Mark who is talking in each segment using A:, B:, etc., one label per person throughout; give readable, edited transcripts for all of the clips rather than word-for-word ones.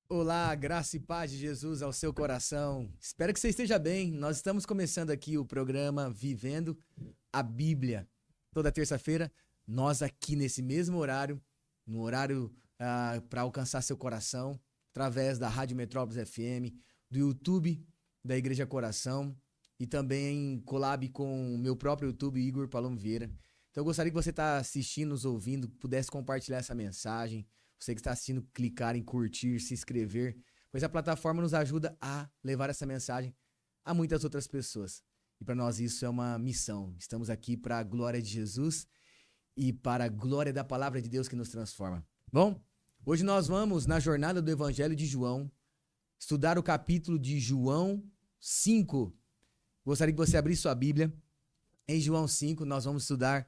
A: Olá, graça e paz de Jesus ao seu coração. Espero que você esteja bem. Nós estamos começando aqui o programa Vivendo a Bíblia. Toda terça-feira, nós aqui nesse mesmo horário, no horário para alcançar seu coração, através da Rádio Metrópolis FM, do YouTube da Igreja Coração e também em collab com o meu próprio YouTube, Igor Palomo Vieira. Então eu gostaria que você está assistindo, nos ouvindo, pudesse compartilhar essa mensagem. Você que está assistindo, clicar em curtir, se inscrever, pois a plataforma nos ajuda a levar essa mensagem a muitas outras pessoas. E para nós isso é uma missão. Estamos aqui para a glória de Jesus e para a glória da palavra de Deus que nos transforma. Bom, hoje nós vamos na jornada do Evangelho de João, estudar o capítulo de João 5. Gostaria que você abrisse sua Bíblia. Em João 5, nós vamos estudar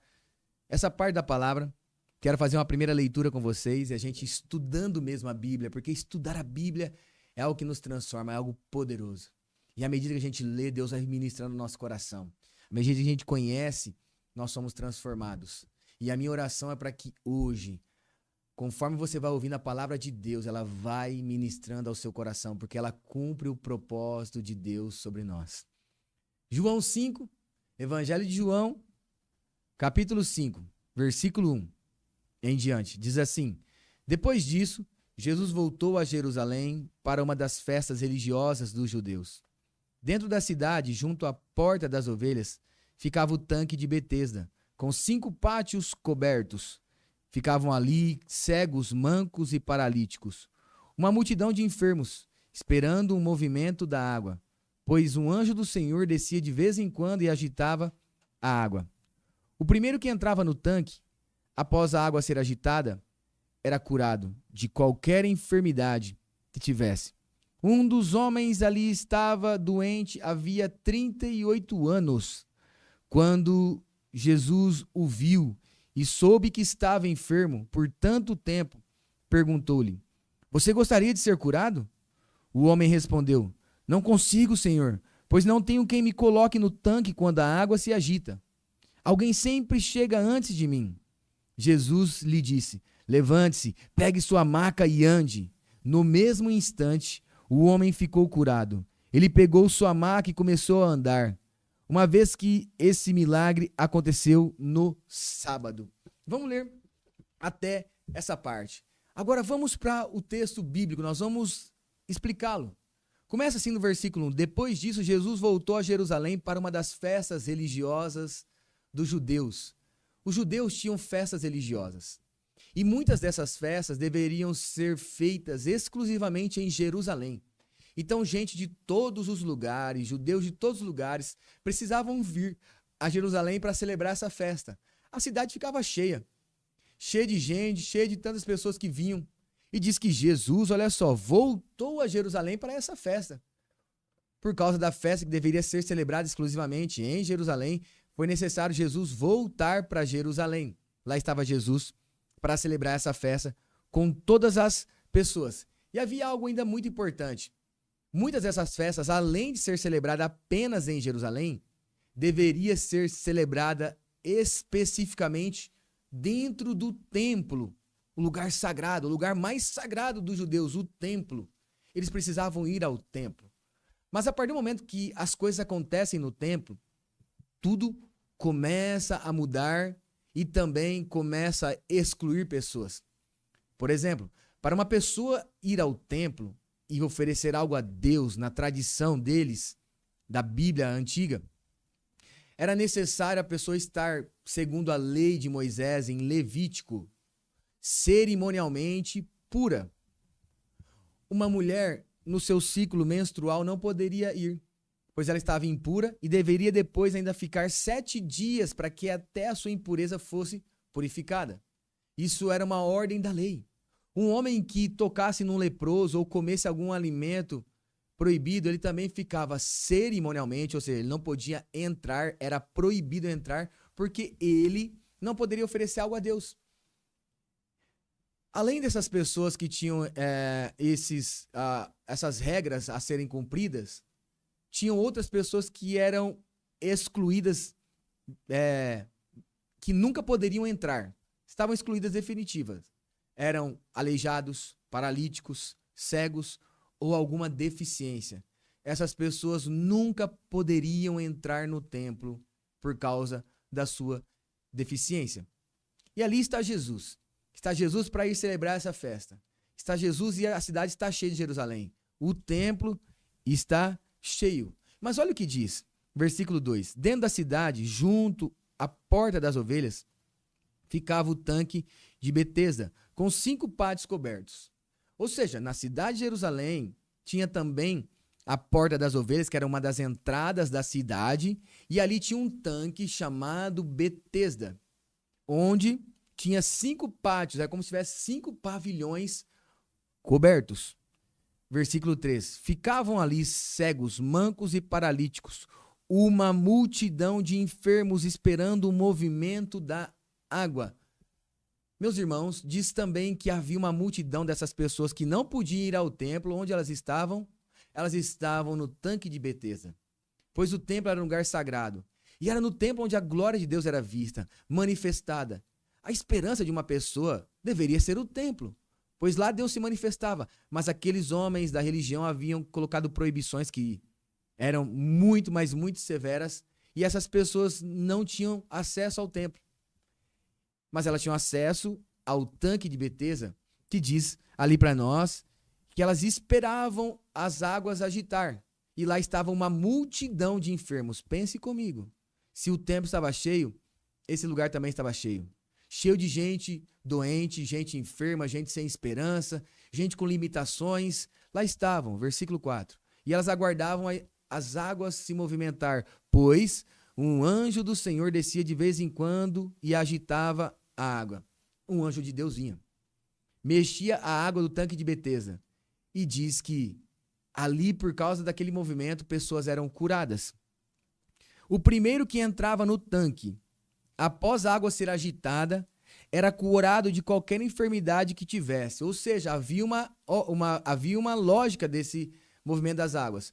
A: essa parte da palavra. Quero fazer uma primeira leitura com vocês e a gente estudando mesmo a Bíblia, porque estudar a Bíblia é algo que nos transforma, é algo poderoso. E à medida que a gente lê, Deus vai ministrando no nosso coração. À medida que a gente conhece, nós somos transformados. E a minha oração é para que hoje, conforme você vai ouvindo a palavra de Deus, ela vai ministrando ao seu coração, porque ela cumpre o propósito de Deus sobre nós. João 5, Evangelho de João, capítulo 5, versículo 1. Em diante, diz assim: Depois disso, Jesus voltou a Jerusalém para uma das festas religiosas dos judeus. Dentro da cidade, junto à porta das ovelhas, ficava o tanque de Betesda, com 5 pátios cobertos. Ficavam ali cegos, mancos e paralíticos. Uma multidão de enfermos, esperando o movimento da água, pois um anjo do Senhor descia de vez em quando e agitava a água. O primeiro que entrava no tanque, após a água ser agitada, era curado de qualquer enfermidade que tivesse. Um dos homens ali estava doente havia 38 anos. Quando Jesus o viu e soube que estava enfermo por tanto tempo, perguntou-lhe: Você gostaria de ser curado? O homem respondeu: Não consigo, Senhor, pois não tenho quem me coloque no tanque quando a água se agita. Alguém sempre chega antes de mim. Jesus lhe disse: Levante-se, pegue sua maca e ande. No mesmo instante, o homem ficou curado. Ele pegou sua maca e começou a andar. Uma vez que esse milagre aconteceu no sábado. Vamos ler até essa parte. Agora vamos para o texto bíblico, nós vamos explicá-lo. Começa assim no versículo 1. Depois disso, Jesus voltou a Jerusalém para uma das festas religiosas dos judeus. Os judeus tinham festas religiosas e muitas dessas festas deveriam ser feitas exclusivamente em Jerusalém. Então, gente de todos os lugares, judeus de todos os lugares, precisavam vir a Jerusalém para celebrar essa festa. A cidade ficava cheia de gente, cheia de tantas pessoas que vinham. E diz que Jesus, olha só, voltou a Jerusalém para essa festa. Por causa da festa que deveria ser celebrada exclusivamente em Jerusalém, foi necessário Jesus voltar para Jerusalém. Lá estava Jesus para celebrar essa festa com todas as pessoas. E havia algo ainda muito importante. Muitas dessas festas, além de ser celebrada apenas em Jerusalém, deveria ser celebrada especificamente dentro do templo, o lugar sagrado, o lugar mais sagrado dos judeus, o templo. Eles precisavam ir ao templo. Mas a partir do momento que as coisas acontecem no templo, tudo começa a mudar e também começa a excluir pessoas. Por exemplo, para uma pessoa ir ao templo e oferecer algo a Deus na tradição deles, da Bíblia antiga, era necessário a pessoa estar, segundo a lei de Moisés em Levítico, cerimonialmente pura. Uma mulher no seu ciclo menstrual não poderia ir, pois ela estava impura e deveria depois ainda ficar 7 dias para que até a sua impureza fosse purificada. Isso era uma ordem da lei. Um homem que tocasse num leproso ou comesse algum alimento proibido, ele também ficava cerimonialmente, ou seja, ele não podia entrar, era proibido entrar, porque ele não poderia oferecer algo a Deus. Além dessas pessoas que tinham essas regras a serem cumpridas, tinham outras pessoas que eram excluídas, que nunca poderiam entrar. Estavam excluídas definitivas. Eram aleijados, paralíticos, cegos ou alguma deficiência. Essas pessoas nunca poderiam entrar no templo por causa da sua deficiência. E ali está Jesus. Está Jesus para ir celebrar essa festa. Está Jesus e a cidade está cheia de Jerusalém. O templo está cheio. Mas olha o que diz, versículo 2. Dentro da cidade, junto à porta das ovelhas, ficava o tanque de Betesda, com 5 pátios cobertos. Ou seja, na cidade de Jerusalém, tinha também a porta das ovelhas, que era uma das entradas da cidade, e ali tinha um tanque chamado Betesda, onde tinha 5 pátios, é como se tivesse 5 pavilhões cobertos. Versículo 3. Ficavam ali cegos, mancos e paralíticos, uma multidão de enfermos esperando o movimento da água. Meus irmãos, diz também que havia uma multidão dessas pessoas que não podiam ir ao templo. Onde elas estavam? Elas estavam no tanque de Betesda, pois o templo era um lugar sagrado. E era no templo onde a glória de Deus era vista, manifestada. A esperança de uma pessoa deveria ser o templo, pois lá Deus se manifestava. Mas aqueles homens da religião haviam colocado proibições que eram muito, mas muito severas, e essas pessoas não tinham acesso ao templo. Mas elas tinham acesso ao tanque de Betesda, que diz ali para nós que elas esperavam as águas agitar. E lá estava uma multidão de enfermos. Pense comigo. Se o templo estava cheio, esse lugar também estava cheio. Cheio de gente doente, gente enferma, gente sem esperança, gente com limitações. Lá estavam, versículo 4. E elas aguardavam as águas se movimentar, pois um anjo do Senhor descia de vez em quando e agitava a água. Um anjo de Deus vinha. Mexia a água do tanque de Betesda. E diz que ali, por causa daquele movimento, pessoas eram curadas. O primeiro que entrava no tanque, após a água ser agitada, era curado de qualquer enfermidade que tivesse. Ou seja, havia uma lógica desse movimento das águas.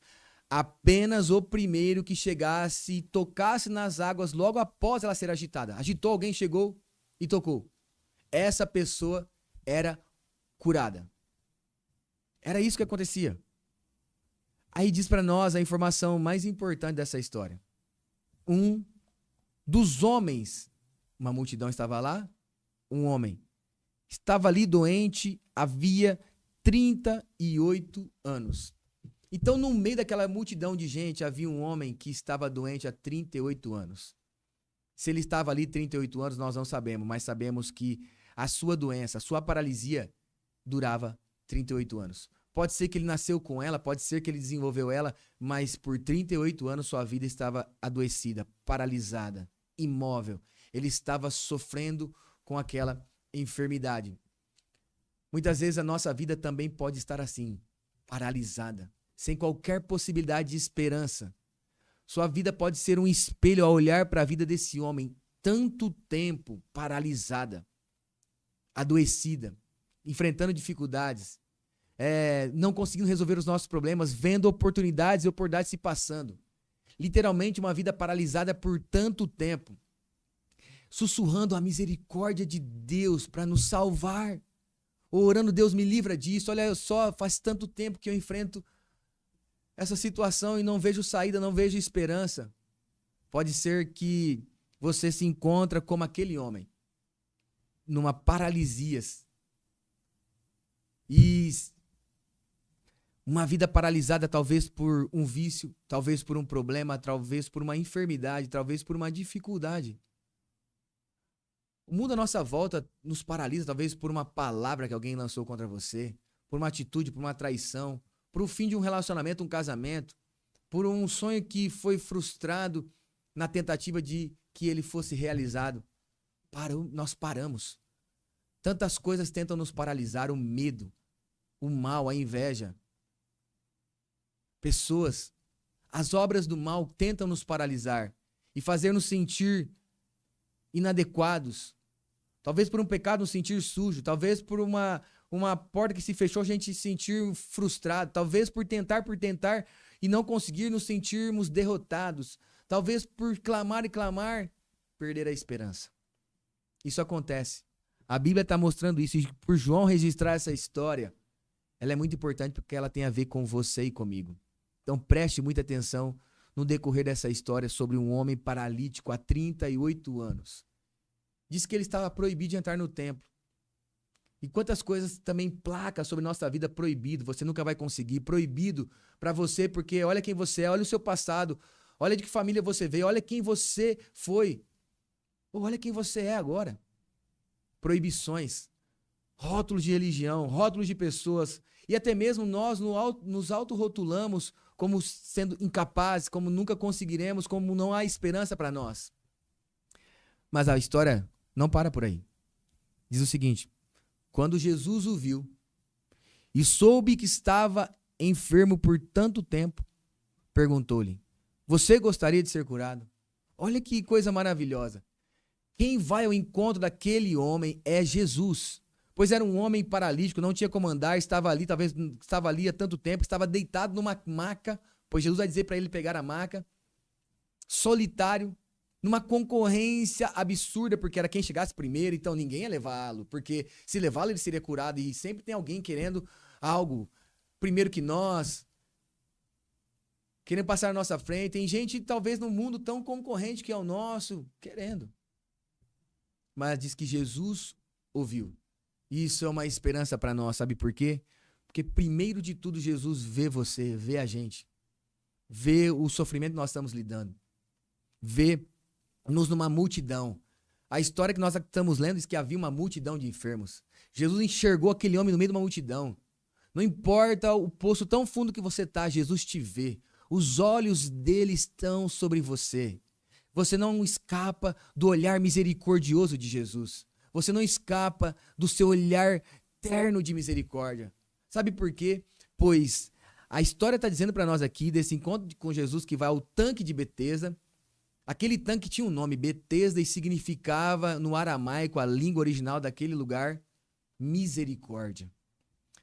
A: Apenas o primeiro que chegasse e tocasse nas águas logo após ela ser agitada. Agitou, alguém chegou e tocou. Essa pessoa era curada. Era isso que acontecia. Aí diz para nós a informação mais importante dessa história. Um dos homens, uma multidão estava lá, um homem estava ali doente havia 38 anos. Então, no meio daquela multidão de gente, havia um homem que estava doente há 38 anos. Se ele estava ali 38 anos, nós não sabemos, mas sabemos que a sua doença, a sua paralisia, durava 38 anos. Pode ser que ele nasceu com ela, pode ser que ele desenvolveu ela, mas por 38 anos sua vida estava adoecida, paralisada, imóvel. Ele estava sofrendo com aquela enfermidade. Muitas vezes a nossa vida também pode estar assim, paralisada, sem qualquer possibilidade de esperança. Sua vida pode ser um espelho ao olhar para a vida desse homem, tanto tempo paralisada, adoecida, enfrentando dificuldades, não conseguindo resolver os nossos problemas, vendo oportunidades e oportunidades se passando. Literalmente uma vida paralisada por tanto tempo, sussurrando a misericórdia de Deus para nos salvar, orando, Deus me livra disso, olha só, faz tanto tempo que eu enfrento essa situação e não vejo saída, não vejo esperança. Pode ser que você se encontra como aquele homem, numa paralisia. E uma vida paralisada talvez por um vício, talvez por um problema, talvez por uma enfermidade, talvez por uma dificuldade. O mundo à nossa volta nos paralisa, talvez por uma palavra que alguém lançou contra você, por uma atitude, por uma traição, por o fim de um relacionamento, um casamento, por um sonho que foi frustrado na tentativa de que ele fosse realizado. Nós paramos. Tantas coisas tentam nos paralisar, o medo, o mal, a inveja. Pessoas, as obras do mal tentam nos paralisar e fazer nos sentir inadequados. Talvez por um pecado nos sentir sujo, talvez por uma porta que se fechou a gente se sentir frustrado, talvez por tentar e não conseguir nos sentirmos derrotados, talvez por clamar e clamar, perder a esperança. Isso acontece. A Bíblia está mostrando isso, e por João registrar essa história ela é muito importante porque ela tem a ver com você e comigo. Então preste muita atenção no decorrer dessa história sobre um homem paralítico há 38 anos. Diz que ele estava proibido de entrar no templo. E quantas coisas também placas sobre nossa vida proibido, você nunca vai conseguir, proibido para você, porque olha quem você é, olha o seu passado, olha de que família você veio, olha quem você foi, ou olha quem você é agora. Proibições, rótulos de religião, rótulos de pessoas, e até mesmo nós nos autorrotulamos como sendo incapazes, como nunca conseguiremos, como não há esperança para nós. Mas a história não para por aí. Diz o seguinte: quando Jesus o viu e soube que estava enfermo por tanto tempo, perguntou-lhe: você gostaria de ser curado? Olha que coisa maravilhosa. Quem vai ao encontro daquele homem é Jesus. Pois era um homem paralítico, não tinha como andar, estava ali, talvez estava ali há tanto tempo, estava deitado numa maca, pois Jesus vai dizer para ele pegar a maca, solitário, numa concorrência absurda, porque era quem chegasse primeiro, então ninguém ia levá-lo, porque se levá-lo ele seria curado, e sempre tem alguém querendo algo primeiro que nós, querendo passar na nossa frente. Tem gente, talvez, no mundo tão concorrente que é o nosso, querendo. Mas diz que Jesus ouviu. Isso é uma esperança para nós, sabe por quê? Porque primeiro de tudo Jesus vê você, vê a gente, vê o sofrimento que nós estamos lidando, vê-nos numa multidão. A história que nós estamos lendo diz que havia uma multidão de enfermos. Jesus enxergou aquele homem no meio de uma multidão. Não importa o poço tão fundo que você está, Jesus te vê. Os olhos dele estão sobre você. Você não escapa do olhar misericordioso de Jesus. Você não escapa do seu olhar terno de misericórdia. Sabe por quê? Pois a história está dizendo para nós aqui, desse encontro com Jesus, que vai ao tanque de Betesda. Aquele tanque tinha um nome, Betesda, e significava, no aramaico, a língua original daquele lugar, misericórdia.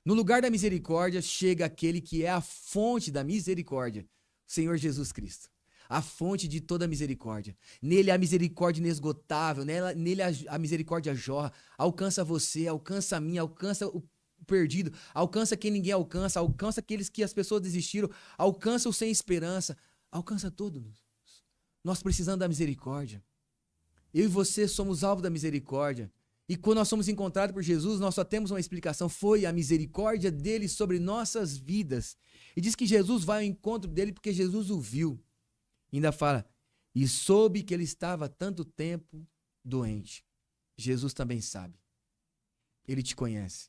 A: No lugar da misericórdia chega aquele que é a fonte da misericórdia, o Senhor Jesus Cristo. A fonte de toda a misericórdia. Nele a misericórdia inesgotável, nele a misericórdia jorra, alcança você, alcança a mim, alcança o perdido, alcança quem ninguém alcança, alcança aqueles que as pessoas desistiram, alcança o sem esperança, alcança todos. Nós precisamos da misericórdia. Eu e você somos alvo da misericórdia. E quando nós somos encontrados por Jesus, nós só temos uma explicação, foi a misericórdia dele sobre nossas vidas. E diz que Jesus vai ao encontro dele porque Jesus o viu. Ainda fala, e soube que ele estava há tanto tempo doente. Jesus também sabe. Ele te conhece.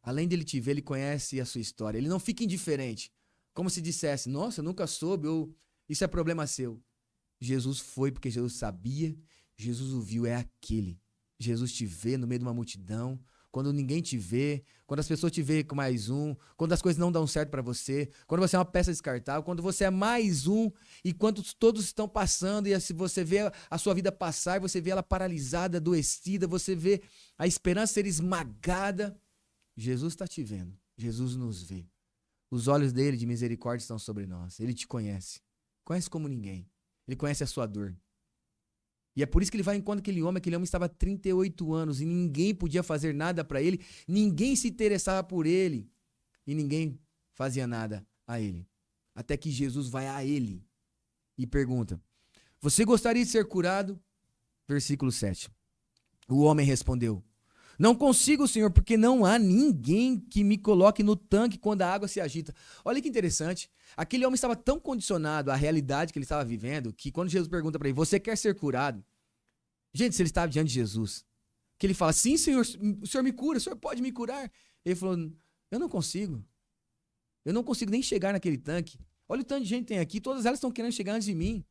A: Além dele te ver, ele conhece a sua história. Ele não fica indiferente. Como se dissesse, nossa, eu nunca soube, ou isso é problema seu. Jesus foi porque Jesus sabia, Jesus o viu, é aquele. Jesus te vê no meio de uma multidão, quando ninguém te vê, quando as pessoas te veem com mais um, quando as coisas não dão certo para você, quando você é uma peça descartável, quando você é mais um, e quando todos estão passando, e se você vê a sua vida passar, e você vê ela paralisada, adoecida, você vê a esperança ser esmagada, Jesus está te vendo, Jesus nos vê. Os olhos dele de misericórdia estão sobre nós, ele te conhece como ninguém, ele conhece a sua dor. E é por isso que ele vai enquanto aquele homem estava há 38 anos e ninguém podia fazer nada para ele, ninguém se interessava por ele e ninguém fazia nada a ele. Até que Jesus vai a ele e pergunta, você gostaria de ser curado? Versículo 7. O homem respondeu, não consigo, Senhor, porque não há ninguém que me coloque no tanque quando a água se agita. Olha que interessante, aquele homem estava tão condicionado à realidade que ele estava vivendo, que quando Jesus pergunta para ele, você quer ser curado? Gente, se ele estava diante de Jesus, que ele fala, sim, Senhor, o Senhor me cura, o Senhor pode me curar. Ele falou, eu não consigo nem chegar naquele tanque. Olha o tanto de gente que tem aqui, todas elas estão querendo chegar antes de mim.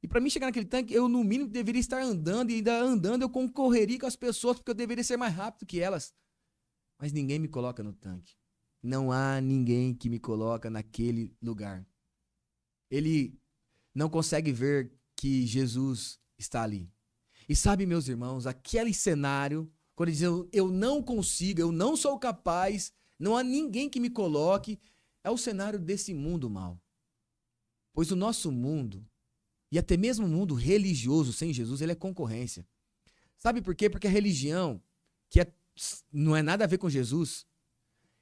A: E para mim chegar naquele tanque, eu no mínimo deveria estar andando, e ainda andando eu concorreria com as pessoas, porque eu deveria ser mais rápido que elas. Mas ninguém me coloca no tanque. Não há ninguém que me coloca naquele lugar. Ele não consegue ver que Jesus está ali. E sabe, meus irmãos, aquele cenário, quando ele diz, eu não consigo, eu não sou capaz, não há ninguém que me coloque, é o cenário desse mundo mal. Pois o nosso mundo, e até mesmo o mundo religioso sem Jesus, ele é concorrência. Sabe por quê? Porque a religião, não é nada a ver com Jesus,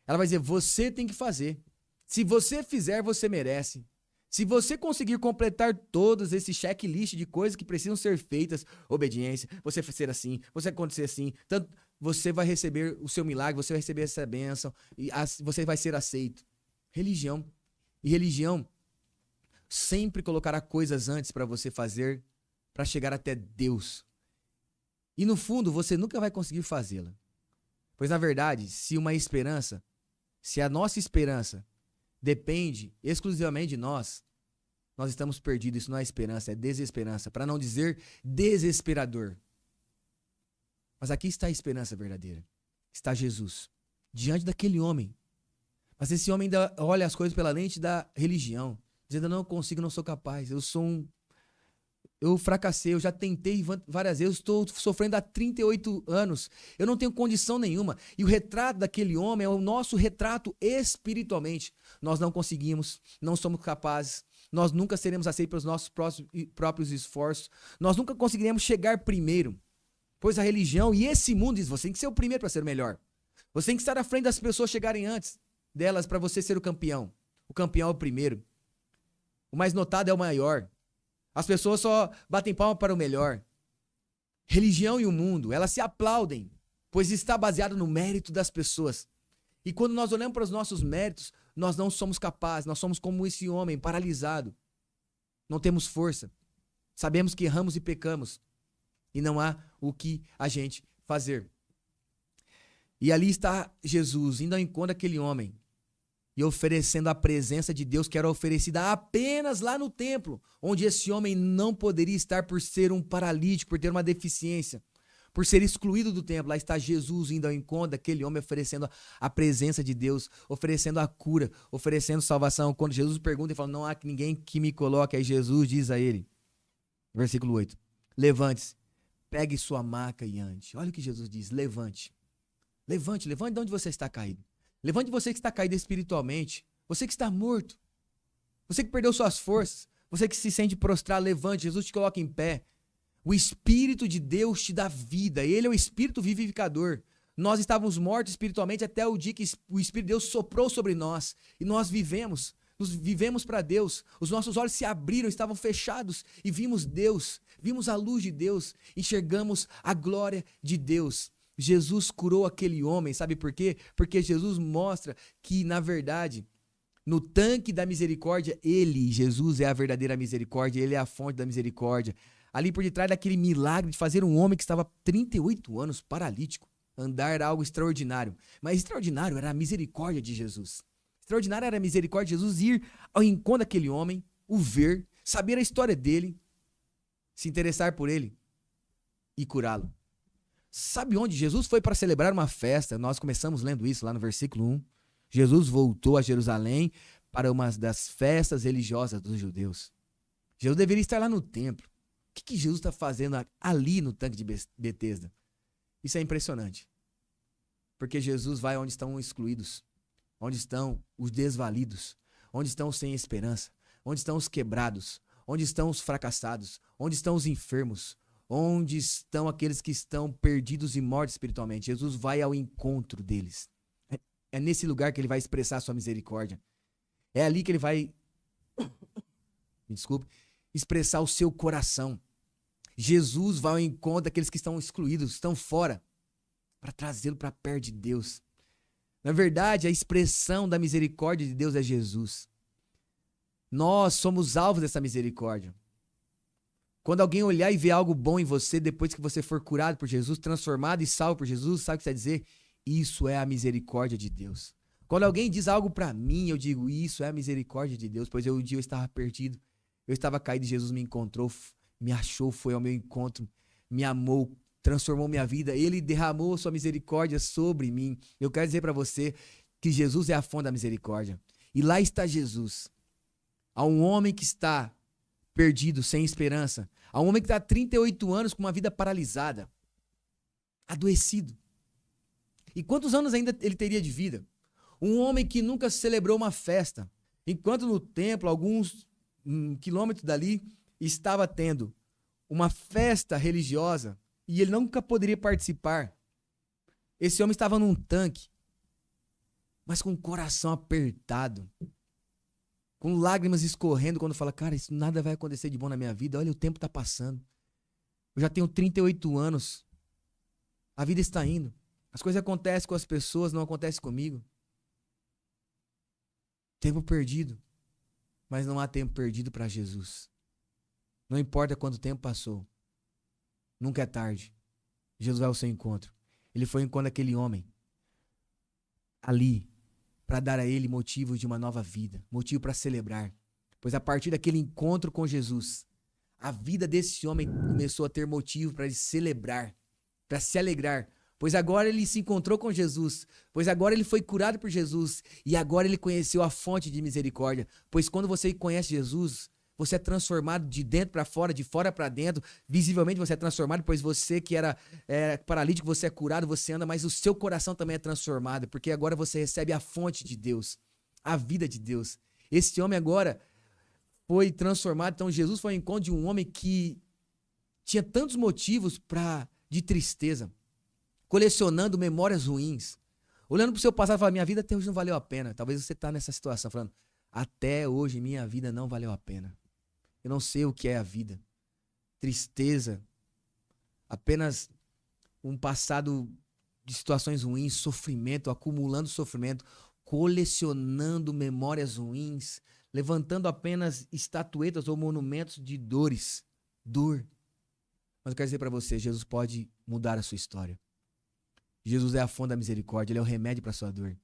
A: Ela vai dizer, você tem que fazer. Se você fizer, você merece. Se você conseguir completar todos esses checklist de coisas que precisam ser feitas, obediência, você ser assim, você acontecer assim, tanto, você vai receber o seu milagre, você vai receber essa bênção, e você vai ser aceito. Religião. E religião sempre colocará coisas antes para você fazer, para chegar até Deus. E no fundo, você nunca vai conseguir fazê-la. Pois na verdade, se a nossa esperança depende exclusivamente de nós estamos perdidos. Isso não é esperança, é desesperança. Para não dizer desesperador. Mas aqui está a esperança verdadeira. Está Jesus, diante daquele homem. Mas esse homem ainda olha as coisas pela lente da religião. Dizendo, não consigo, não sou capaz. Eu fracassei, eu já tentei várias vezes, estou sofrendo há 38 anos. Eu não tenho condição nenhuma. E o retrato daquele homem é o nosso retrato espiritualmente. Nós não conseguimos, não somos capazes. Nós nunca seremos aceitos pelos nossos próprios esforços. Nós nunca conseguiremos chegar primeiro. Pois a religião e esse mundo diz, você tem que ser o primeiro para ser o melhor. Você tem que estar à frente das pessoas chegarem antes delas para você ser o campeão. O campeão é o primeiro. O mais notado é o maior. As pessoas só batem palma para o melhor. Religião e o mundo, elas se aplaudem, pois está baseado no mérito das pessoas. E quando nós olhamos para os nossos méritos, nós não somos capazes, nós somos como esse homem paralisado. Não temos força. Sabemos que erramos e pecamos. E não há o que a gente fazer. E ali está Jesus, indo ao encontro daquele homem. E oferecendo a presença de Deus que era oferecida apenas lá no templo, onde esse homem não poderia estar por ser um paralítico, por ter uma deficiência, por ser excluído do templo. Lá está Jesus indo ao encontro daquele homem, oferecendo a presença de Deus, oferecendo a cura, oferecendo salvação. Quando Jesus pergunta, ele fala, não há ninguém que me coloque. Aí Jesus diz a ele, versículo 8, levante-se, pegue sua maca e ande. Olha o que Jesus diz, levante. Levante de onde você está caído. Levante você que está caído espiritualmente, você que está morto, você que perdeu suas forças, você que se sente prostrado, levante, Jesus te coloca em pé. O Espírito de Deus te dá vida, Ele é o Espírito vivificador. Nós estávamos mortos espiritualmente até o dia que o Espírito de Deus soprou sobre nós e nós vivemos para Deus. Os nossos olhos se abriram, estavam fechados e vimos Deus, vimos a luz de Deus, enxergamos a glória de Deus. Jesus curou aquele homem, sabe por quê? Porque Jesus mostra que, na verdade, no tanque da misericórdia, Jesus é a verdadeira misericórdia, ele é a fonte da misericórdia. Ali por detrás daquele milagre de fazer um homem que estava 38 anos paralítico, andar era algo extraordinário. Mas extraordinário era a misericórdia de Jesus. Extraordinário era a misericórdia de Jesus ir ao encontro daquele homem, o ver, saber a história dele, se interessar por ele e curá-lo. Sabe onde? Jesus foi para celebrar uma festa. Nós começamos lendo isso lá no versículo 1. Jesus voltou a Jerusalém para uma das festas religiosas dos judeus. Jesus deveria estar lá no templo. O que Jesus está fazendo ali no tanque de Betesda? Isso é impressionante. Porque Jesus vai onde estão os excluídos, onde estão os desvalidos, onde estão os sem esperança, onde estão os quebrados, onde estão os fracassados, onde estão os enfermos, onde estão aqueles que estão perdidos e mortos espiritualmente. Jesus vai ao encontro deles. É nesse lugar que ele vai expressar a sua misericórdia. É ali que ele vai, expressar o seu coração. Jesus vai ao encontro daqueles que estão excluídos, estão fora, para trazê-lo para perto de Deus. Na verdade, a expressão da misericórdia de Deus é Jesus. Nós somos alvos dessa misericórdia. Quando alguém olhar e ver algo bom em você, depois que você for curado por Jesus, transformado e salvo por Jesus, sabe o que você vai dizer? Isso é a misericórdia de Deus. Quando alguém diz algo para mim, eu digo, isso é a misericórdia de Deus, pois um dia eu estava perdido, eu estava caído e Jesus me encontrou, me achou, foi ao meu encontro, me amou, transformou minha vida, Ele derramou sua misericórdia sobre mim. Eu quero dizer para você que Jesus é a fonte da misericórdia. E lá está Jesus. Há um homem que está perdido, sem esperança. Há um homem que está há 38 anos com uma vida paralisada, adoecido. E quantos anos ainda ele teria de vida? Um homem que nunca celebrou uma festa, enquanto no templo, alguns quilômetros dali, estava tendo uma festa religiosa e ele nunca poderia participar. Esse homem estava num tanque. mas com o coração apertado, com lágrimas escorrendo quando fala, cara, isso nada vai acontecer de bom na minha vida, olha, o tempo está passando. Eu já tenho 38 anos, a vida está indo, as coisas acontecem com as pessoas, não acontecem comigo. Tempo perdido, mas não há tempo perdido para Jesus. Não importa quanto tempo passou, nunca é tarde. Jesus vai ao seu encontro. Ele foi ao encontro daquele homem ali, para dar a ele motivo de uma nova vida, motivo para celebrar. Pois a partir daquele encontro com Jesus, a vida desse homem começou a ter motivo para ele celebrar, para se alegrar. Pois agora ele se encontrou com Jesus, pois agora ele foi curado por Jesus e agora ele conheceu a fonte de misericórdia. Pois quando você conhece Jesus, você é transformado de dentro para fora, de fora para dentro. Visivelmente você é transformado, pois você que era paralítico, você é curado, você anda, mas o seu coração também é transformado, porque agora você recebe a fonte de Deus, a vida de Deus. Esse homem agora foi transformado. Então Jesus foi ao encontro de um homem que tinha tantos motivos de tristeza, colecionando memórias ruins, olhando para o seu passado e falando, minha vida até hoje não valeu a pena. Talvez você está nessa situação, falando, até hoje minha vida não valeu a pena. Eu não sei o que é a vida. Tristeza, apenas um passado de situações ruins, sofrimento, acumulando sofrimento, colecionando memórias ruins, levantando apenas estatuetas ou monumentos de dores, dor. Mas eu quero dizer para você, Jesus pode mudar a sua história. Jesus é a fonte da misericórdia, ele é o remédio para a sua dor.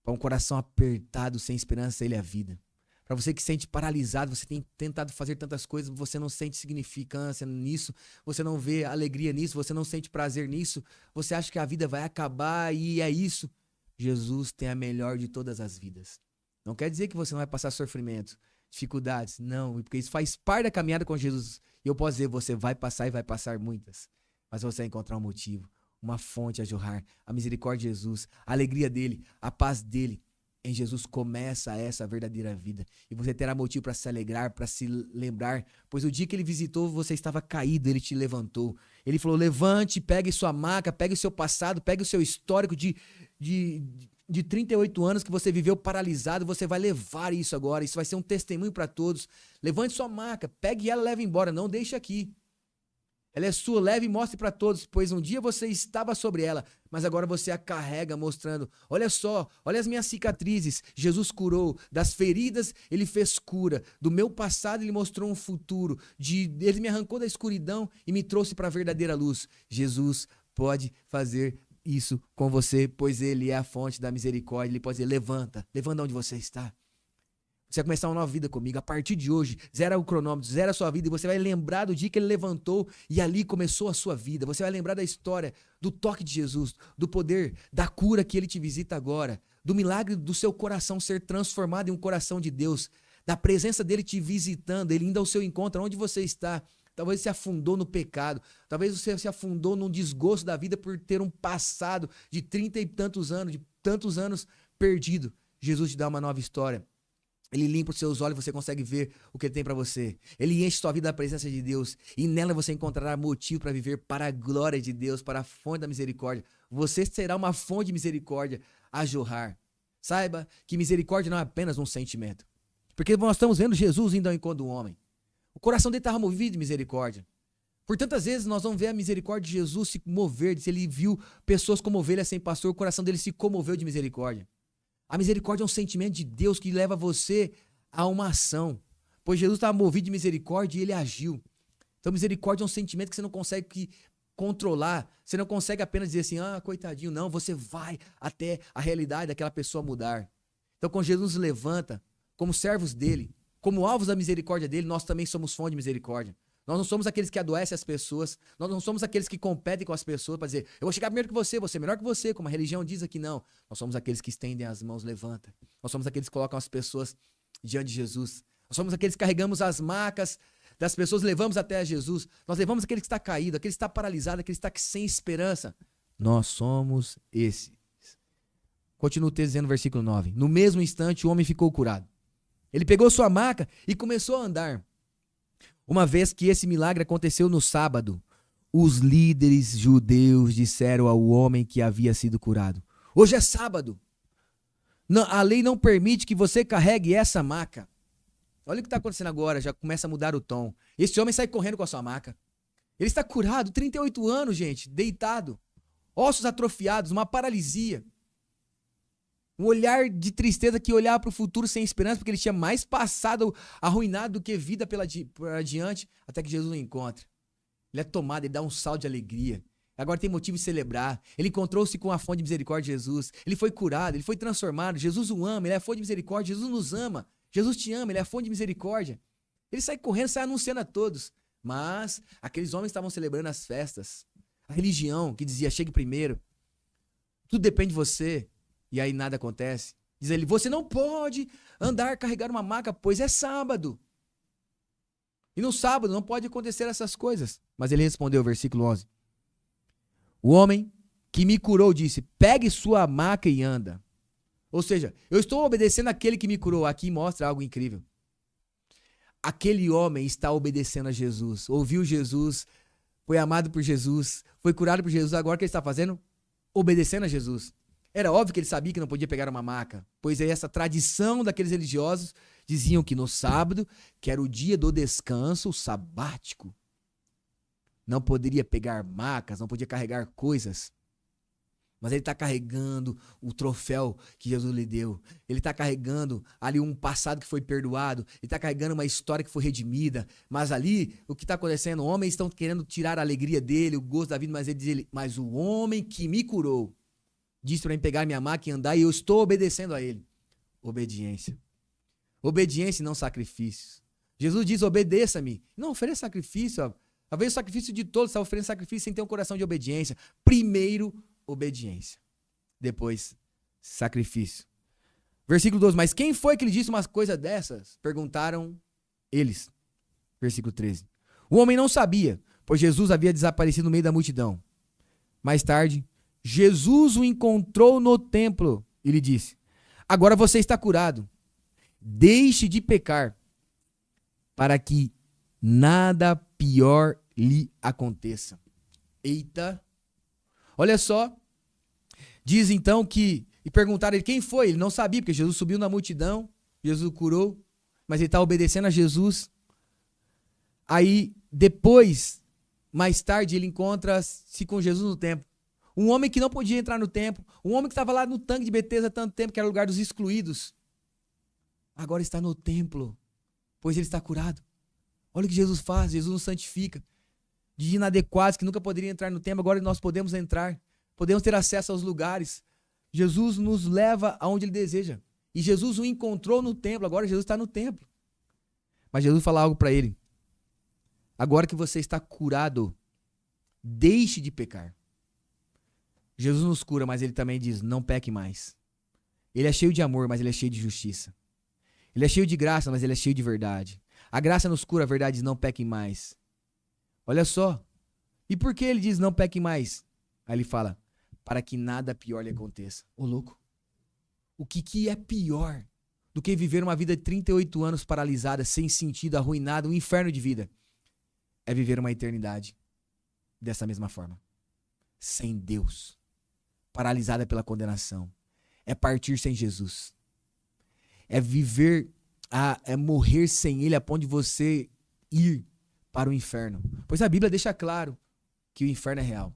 A: Para um coração apertado, sem esperança, ele é a vida. Para você que se sente paralisado, você tem tentado fazer tantas coisas, você não sente significância nisso, você não vê alegria nisso, você não sente prazer nisso, você acha que a vida vai acabar e é isso. Jesus tem a melhor de todas as vidas. Não quer dizer que você não vai passar sofrimento, dificuldades, não, porque isso faz parte da caminhada com Jesus. E eu posso dizer, você vai passar e vai passar muitas, mas você vai encontrar um motivo, uma fonte a jorrar, a misericórdia de Jesus, a alegria dele, a paz dele. Em Jesus começa essa verdadeira vida. E você terá motivo para se alegrar, para se lembrar. Pois o dia que ele visitou, você estava caído, ele te levantou. Ele falou, levante, pegue sua maca, pegue o seu passado, pegue o seu histórico de 38 anos que você viveu paralisado. Você vai levar isso agora. Isso vai ser um testemunho para todos. Levante sua maca, pegue ela e leve embora. Não deixe aqui. Ela é sua, leve e mostre para todos, pois um dia você estava sobre ela, mas agora você a carrega mostrando, olha só, olha as minhas cicatrizes, Jesus curou, das feridas ele fez cura, do meu passado ele mostrou um futuro, ele me arrancou da escuridão e me trouxe para a verdadeira luz. Jesus pode fazer isso com você, pois ele é a fonte da misericórdia, ele pode dizer, levanta onde você está. Você vai começar uma nova vida comigo. A partir de hoje, zera o cronômetro, zera a sua vida e você vai lembrar do dia que ele levantou e ali começou a sua vida. Você vai lembrar da história, do toque de Jesus, do poder, da cura que ele te visita agora, do milagre do seu coração ser transformado em um coração de Deus, da presença dele te visitando, ele indo ao seu encontro, onde você está. Talvez você afundou no pecado, talvez você se afundou num desgosto da vida por ter um passado de 30 e tantos anos, de tantos anos perdido. Jesus te dá uma nova história. Ele limpa os seus olhos, você consegue ver o que ele tem para você. Ele enche sua vida da presença de Deus. E nela você encontrará motivo para viver para a glória de Deus, para a fonte da misericórdia. Você será uma fonte de misericórdia a jorrar. Saiba que misericórdia não é apenas um sentimento. Porque nós estamos vendo Jesus indo ao encontro do homem. O coração dele estava movido de misericórdia. Por tantas vezes nós vamos ver a misericórdia de Jesus se mover. Se ele viu pessoas como ovelhas sem pastor, o coração dele se comoveu de misericórdia. A misericórdia é um sentimento de Deus que leva você a uma ação. Pois Jesus estava movido de misericórdia e ele agiu. Então misericórdia é um sentimento que você não consegue controlar. Você não consegue apenas dizer assim, coitadinho. Não, você vai até a realidade daquela pessoa mudar. Então quando Jesus nos levanta, como servos dele, como alvos da misericórdia dele, nós também somos fonte de misericórdia. Nós não somos aqueles que adoecem as pessoas, nós não somos aqueles que competem com as pessoas para dizer, eu vou chegar primeiro que você é melhor que você, como a religião diz aqui, não. Nós somos aqueles que estendem as mãos, levanta. Nós somos aqueles que colocam as pessoas diante de Jesus. Nós somos aqueles que carregamos as macas das pessoas, levamos até a Jesus. Nós levamos aquele que está caído, aquele que está paralisado, aquele que está sem esperança. Nós somos esses. Continua o texto dizendo no versículo 9. No mesmo instante o homem ficou curado. Ele pegou sua maca e começou a andar. Uma vez que esse milagre aconteceu no sábado, os líderes judeus disseram ao homem que havia sido curado, hoje é sábado, A lei não permite que você carregue essa maca. Olha o que está acontecendo agora, já começa a mudar o tom. Esse homem sai correndo com a sua maca. Ele está curado, 38 anos, gente, deitado. Ossos atrofiados, uma paralisia. Um olhar de tristeza que olhava para o futuro sem esperança, porque ele tinha mais passado arruinado do que vida por adiante, até que Jesus o encontra. Ele é tomado, ele dá um salto de alegria. Agora tem motivo de celebrar. Ele encontrou-se com a fonte de misericórdia de Jesus. Ele foi curado, ele foi transformado. Jesus o ama, ele é a fonte de misericórdia. Jesus nos ama. Jesus te ama, ele é a fonte de misericórdia. Ele sai correndo, sai anunciando a todos. Mas aqueles homens estavam celebrando as festas. A religião que dizia, chegue primeiro. Tudo depende de você. E aí nada acontece. Diz ele, você não pode carregar uma maca, pois é sábado. E no sábado não pode acontecer essas coisas. Mas ele respondeu, versículo 11. O homem que me curou disse, pegue sua maca e anda. Ou seja, eu estou obedecendo aquele que me curou. Aqui mostra algo incrível. Aquele homem está obedecendo a Jesus. Ouviu Jesus, foi amado por Jesus, foi curado por Jesus. Agora o que ele está fazendo? Obedecendo a Jesus. Era óbvio que ele sabia que não podia pegar uma maca, pois essa tradição daqueles religiosos diziam que no sábado, que era o dia do descanso, o sabático, não poderia pegar macas, não podia carregar coisas. Mas ele está carregando o troféu que Jesus lhe deu. Ele está carregando ali um passado que foi perdoado. Ele está carregando uma história que foi redimida. Mas ali, o que está acontecendo? Homens estão querendo tirar a alegria dele, o gosto da vida. Mas ele diz, mas o homem que me curou disse para mim pegar minha maca e andar, e eu estou obedecendo a ele. Obediência. Obediência e não sacrifícios. Jesus diz, obedeça-me. Não ofereça sacrifício. Ó. Talvez o sacrifício de todos está oferecendo sacrifício sem ter um coração de obediência. Primeiro, obediência. Depois, sacrifício. Versículo 12. Mas quem foi que lhe disse umas coisas dessas? Perguntaram eles. Versículo 13. O homem não sabia, pois Jesus havia desaparecido no meio da multidão. Mais tarde, Jesus o encontrou no templo e lhe disse, agora você está curado. Deixe de pecar, para que nada pior lhe aconteça. Eita! Olha só, diz então que, e perguntaram ele quem foi, ele não sabia, porque Jesus subiu na multidão, Jesus o curou, mas ele está obedecendo a Jesus. Aí, depois, mais tarde, ele encontra-se com Jesus no templo. Um homem que não podia entrar no templo, um homem que estava lá no tanque de Betesda há tanto tempo, que era o lugar dos excluídos, agora está no templo, pois ele está curado. Olha o que Jesus faz, Jesus nos santifica. De inadequados que nunca poderiam entrar no templo, agora nós podemos entrar, podemos ter acesso aos lugares. Jesus nos leva aonde ele deseja. E Jesus o encontrou no templo, agora Jesus está no templo. Mas Jesus fala algo para ele. Agora que você está curado, deixe de pecar. Jesus nos cura, mas ele também diz, não peque mais. Ele é cheio de amor, mas ele é cheio de justiça. Ele é cheio de graça, mas ele é cheio de verdade. A graça nos cura, a verdade diz, não pequem mais. Olha só. E por que ele diz, não pequem mais? Aí ele fala, para que nada pior lhe aconteça. Ô louco, o que é pior do que viver uma vida de 38 anos paralisada, sem sentido, arruinada, um inferno de vida? É viver uma eternidade dessa mesma forma. Sem Deus. Paralisada pela condenação. É partir sem Jesus. É viver, é morrer sem Ele a ponto de você ir para o inferno. Pois a Bíblia deixa claro que o inferno é real.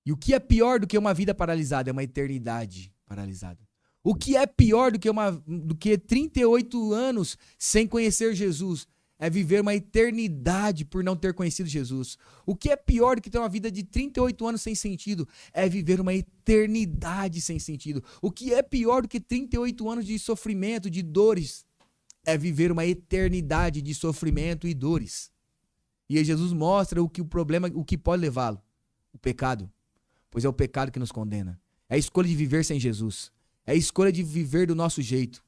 A: E o que é pior do que uma vida paralisada? É uma eternidade paralisada. O que é pior do que 38 anos sem conhecer Jesus? É viver uma eternidade por não ter conhecido Jesus. O que é pior do que ter uma vida de 38 anos sem sentido? É viver uma eternidade sem sentido. O que é pior do que 38 anos de sofrimento, de dores? É viver uma eternidade de sofrimento e dores. E aí Jesus mostra o que pode levá-lo. O pecado. Pois é o pecado que nos condena. É a escolha de viver sem Jesus. É a escolha de viver do nosso jeito.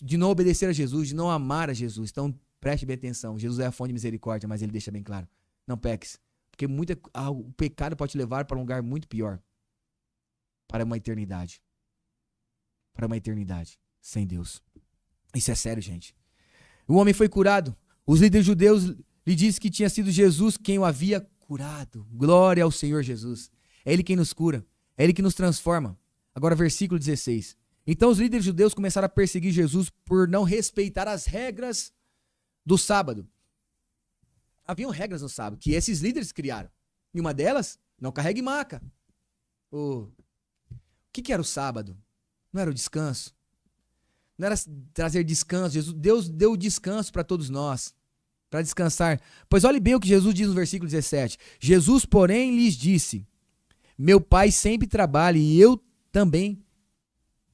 A: De não obedecer a Jesus, de não amar a Jesus. Então, preste bem atenção, Jesus é a fonte de misericórdia, mas ele deixa bem claro, não peques, porque o pecado pode te levar para um lugar muito pior, para uma eternidade sem Deus. Isso é sério, gente. O homem foi curado, os líderes judeus lhe disseram que tinha sido Jesus quem o havia curado. Glória ao Senhor Jesus, é Ele quem nos cura, é Ele que nos transforma. Agora versículo 16, Então os líderes judeus começaram a perseguir Jesus por não respeitar as regras do sábado. Haviam regras no sábado que esses líderes criaram. E uma delas, não carregue maca. O que era o sábado? Não era o descanso? Não era trazer descanso. Deus deu descanso para todos nós, para descansar. Pois olhe bem o que Jesus diz no versículo 17. Jesus, porém, lhes disse: meu pai sempre trabalha e eu também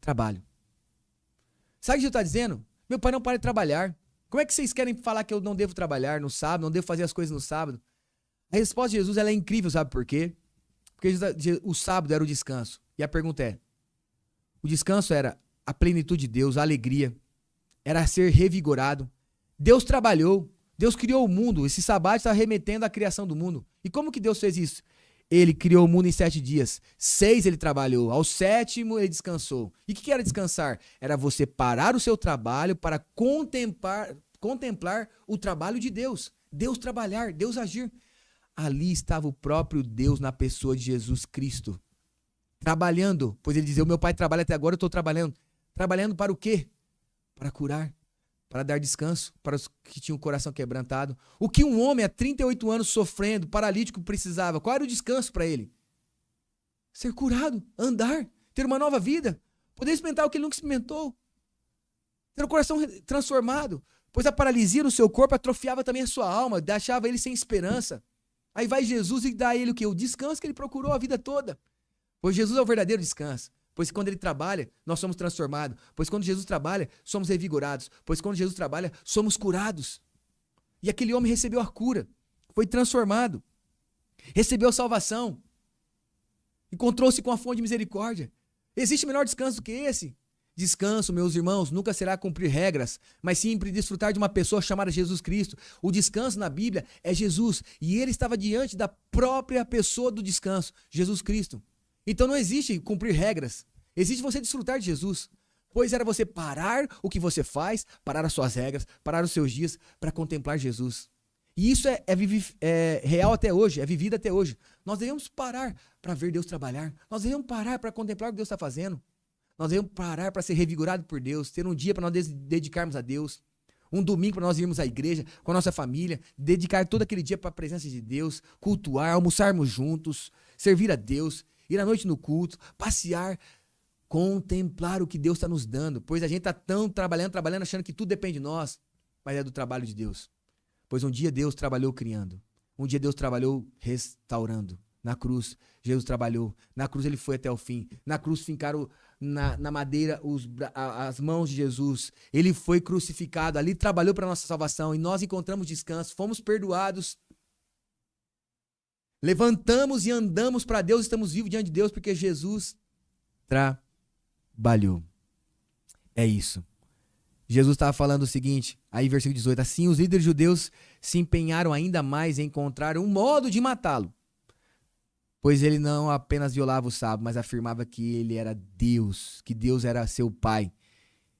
A: trabalho. Sabe o que Jesus está dizendo? Meu pai não para de trabalhar. Como é que vocês querem falar que eu não devo trabalhar no sábado, não devo fazer as coisas no sábado? A resposta de Jesus ela é incrível, sabe por quê? Porque o sábado era o descanso. E a pergunta é, o descanso era a plenitude de Deus, a alegria, era ser revigorado. Deus trabalhou, Deus criou o mundo, esse sábado está remetendo à criação do mundo. E como que Deus fez isso? Ele criou o mundo em 7 dias. 6 ele trabalhou. Ao 7º ele descansou. E o que era descansar? Era você parar o seu trabalho para contemplar o trabalho de Deus. Deus trabalhar, Deus agir. Ali estava o próprio Deus na pessoa de Jesus Cristo. Trabalhando. Pois ele dizia, o meu pai trabalha até agora, eu estou trabalhando. Trabalhando para o quê? Para curar. Para dar descanso para os que tinham o coração quebrantado. O que um homem há 38 anos sofrendo, paralítico, precisava? Qual era o descanso para ele? Ser curado, andar, ter uma nova vida, poder experimentar o que ele nunca experimentou. Ter o coração transformado, pois a paralisia no seu corpo atrofiava também a sua alma, deixava ele sem esperança. Aí vai Jesus e dá a ele o quê? O descanso que ele procurou a vida toda. Pois Jesus é o verdadeiro descanso. Pois quando ele trabalha, nós somos transformados. Pois quando Jesus trabalha, somos revigorados. Pois quando Jesus trabalha, somos curados. E aquele homem recebeu a cura. Foi transformado. Recebeu a salvação. Encontrou-se com a fonte de misericórdia. Existe melhor descanso do que esse? Descanso, meus irmãos, nunca será cumprir regras, mas sempre desfrutar de uma pessoa chamada Jesus Cristo. O descanso na Bíblia é Jesus. E ele estava diante da própria pessoa do descanso, Jesus Cristo. Então não existe cumprir regras, existe você desfrutar de Jesus, pois era você parar o que você faz, parar as suas regras, parar os seus dias para contemplar Jesus. E isso é real até hoje, é vivido até hoje. Nós devemos parar para ver Deus trabalhar, nós devemos parar para contemplar o que Deus está fazendo, nós devemos parar para ser revigorado por Deus, ter um dia para nós dedicarmos a Deus, um domingo para nós irmos à igreja com a nossa família, dedicar todo aquele dia para a presença de Deus, cultuar, almoçarmos juntos, servir a Deus, ir à noite no culto, passear, contemplar o que Deus está nos dando. Pois a gente está tão trabalhando, achando que tudo depende de nós, mas é do trabalho de Deus. Pois um dia Deus trabalhou criando, um dia Deus trabalhou restaurando. Na cruz, Jesus trabalhou. Na cruz ele foi até o fim. Na cruz fincaram na madeira as mãos de Jesus. Ele foi crucificado, ali trabalhou para a nossa salvação e nós encontramos descanso, fomos perdoados. Levantamos e andamos para Deus, estamos vivos diante de Deus porque Jesus trabalhou. É isso. Jesus estava falando o seguinte, aí versículo 18, assim os líderes judeus se empenharam ainda mais em encontrar um modo de matá-lo, pois ele não apenas violava o sábado, mas afirmava que ele era Deus, que Deus era seu pai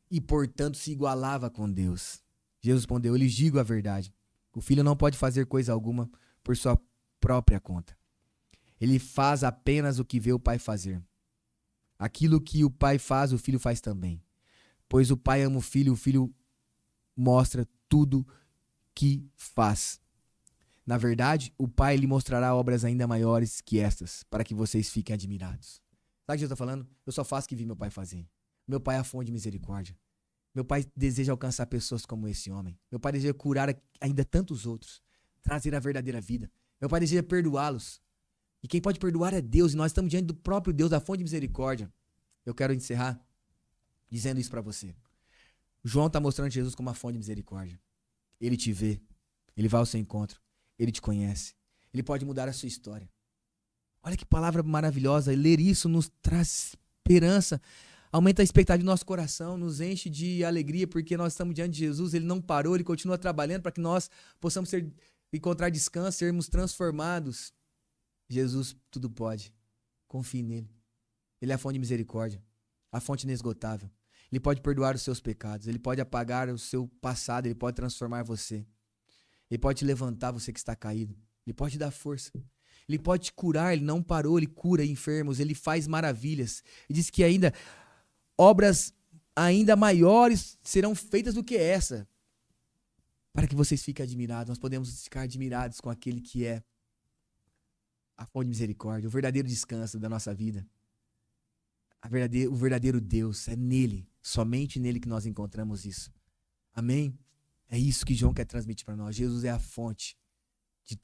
A: e portanto se igualava com Deus. Jesus respondeu, eu lhes digo a verdade, o filho não pode fazer coisa alguma por sua própria conta. Ele faz apenas o que vê o pai fazer. Aquilo que o pai faz, o filho faz também. Pois o pai ama o filho mostra tudo que faz. Na verdade, o pai lhe mostrará obras ainda maiores que estas, para que vocês fiquem admirados. Sabe o que Jesus está falando? Eu só faço o que vi meu pai fazer. Meu pai é a fonte de misericórdia. Meu pai deseja alcançar pessoas como esse homem. Meu pai deseja curar ainda tantos outros, trazer a verdadeira vida. Meu pai deseja perdoá-los. E quem pode perdoar é Deus. E nós estamos diante do próprio Deus, da fonte de misericórdia. Eu quero encerrar dizendo isso para você. João está mostrando Jesus como a fonte de misericórdia. Ele te vê. Ele vai ao seu encontro. Ele te conhece. Ele pode mudar a sua história. Olha que palavra maravilhosa. Ler isso nos traz esperança. Aumenta a expectativa do nosso coração. Nos enche de alegria porque nós estamos diante de Jesus. Ele não parou. Ele continua trabalhando para que nós possamos encontrar descanso, sermos transformados. Jesus tudo pode. Confie nele. Ele é a fonte de misericórdia, a fonte inesgotável. Ele pode perdoar os seus pecados, ele pode apagar o seu passado, ele pode transformar você. Ele pode te levantar, você que está caído. Ele pode te dar força. Ele pode te curar, ele não parou, ele cura enfermos, ele faz maravilhas. Ele diz que ainda obras ainda maiores serão feitas do que essa, para que vocês fiquem admirados. Nós podemos ficar admirados com aquele que é a fonte de misericórdia, o verdadeiro descanso da nossa vida. O verdadeiro Deus, é nele, somente nele que nós encontramos isso. Amém? É isso que João quer transmitir para nós. Jesus é a fonte de